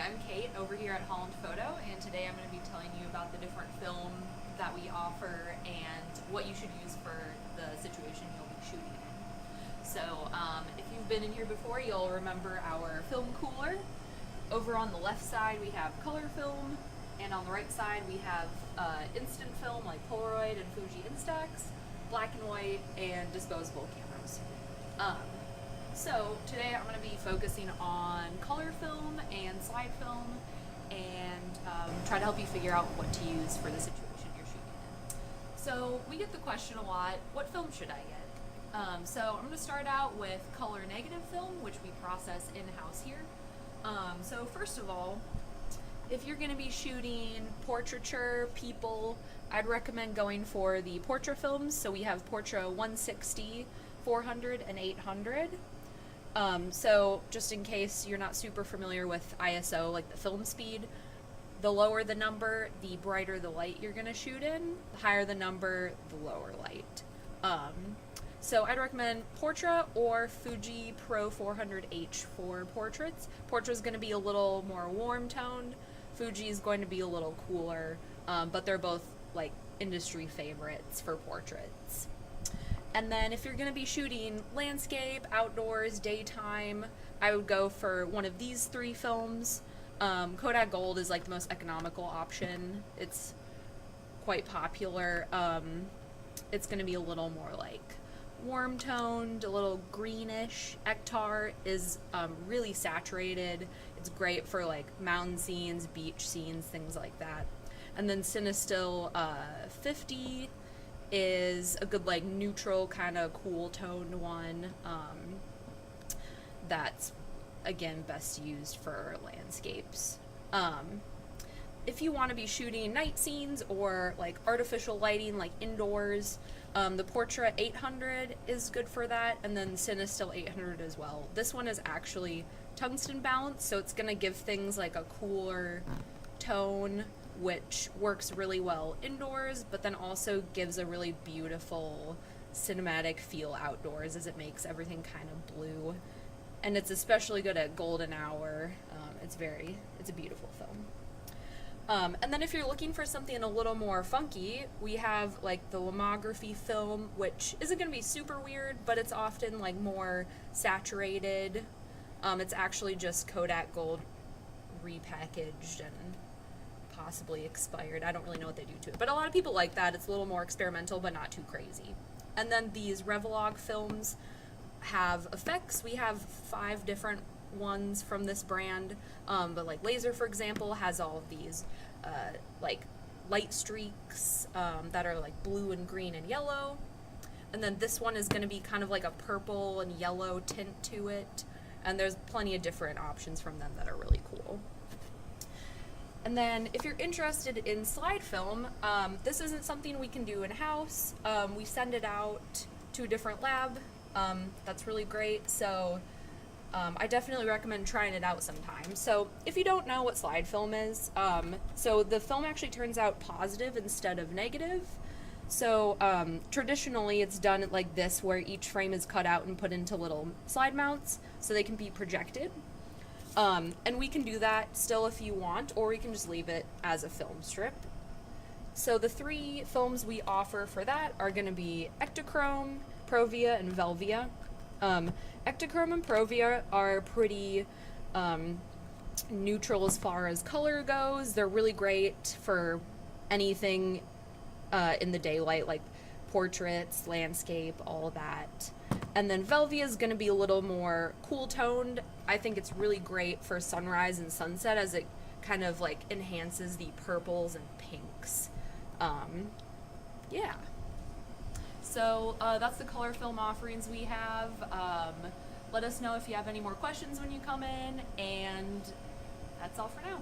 I'm Kate over here at Holland Photo, and today I'm going to be telling you about the different film that we offer and what you should use for the situation you'll be shooting in. So if you've been in here before, you'll remember our film cooler. Over on the left side we have color film, and on the right side we have instant film like Polaroid and Fuji Instax, black and white, and disposable cameras. So today I'm going to be focusing on color film and slide film and try to help you figure out what to use for the situation you're shooting in. So we get the question a lot, what film should I get? So I'm going to start out with color negative film, which we process in-house here. So first of all, if you're going to be shooting portraiture, people, I'd recommend going for the Portra films. So we have Portra 160, 400, and 800. So just in case you're not super familiar with ISO, like the film speed, the lower the number, the brighter the light you're going to shoot in. The higher the number, the lower light. So I'd recommend Portra or Fuji Pro 400H for portraits. Portra is going to be a little more warm toned. Fuji is going to be a little cooler, but they're both like industry favorites for portraits. And then if you're going to be shooting landscape, outdoors, daytime, I would go for one of these three films. Kodak Gold is like the most economical option. It's quite popular. It's going to be a little more like warm toned, a little greenish. Ektar is really saturated. It's great for like mountain scenes, beach scenes, things like that. And then Cinestill 50 is a good like neutral kind of cool toned one that's again best used for landscapes. If you want to be shooting night scenes or like artificial lighting like indoors, the Portra 800 is good for that, and then Cinestill 800 as well. This one is actually tungsten balanced, so it's going to give things like a cooler tone, which works really well indoors, but then also gives a really beautiful cinematic feel outdoors as it makes everything kind of blue. And it's especially good at golden hour. It's a beautiful film. And then if you're looking for something a little more funky, we have like the lomography film, which isn't going to be super weird, but it's often like more saturated. It's actually just Kodak Gold repackaged and possibly expired. I don't really know what they do to it, but a lot of people like that. It's a little more experimental, but not too crazy. And then these Revolog films have effects. We have 5 different ones from this brand, but like Laser, for example, has all of these like light streaks that are like blue and green and yellow. And then this one is going to be kind of like a purple and yellow tint to it. And there's plenty of different options from them that are really cool. And then if you're interested in slide film, this isn't something we can do in-house. We send it out to a different lab. That's really great. So I definitely recommend trying it out sometime. So if you don't know what slide film is, so the film actually turns out positive instead of negative. So traditionally it's done like this, where each frame is cut out and put into little slide mounts so they can be projected. And we can do that still if you want, or we can just leave it as a film strip. So the 3 films we offer for that are going to be Ektachrome, Provia, and Velvia. Ektachrome and Provia are pretty neutral as far as color goes. They're really great for anything in the daylight, like portraits, landscape, all of that. And then Velvia is going to be a little more cool toned. I think it's really great for sunrise and sunset, as it kind of like enhances the purples and pinks. Yeah. So that's the color film offerings we have. Let us know if you have any more questions when you come in, and that's all for now.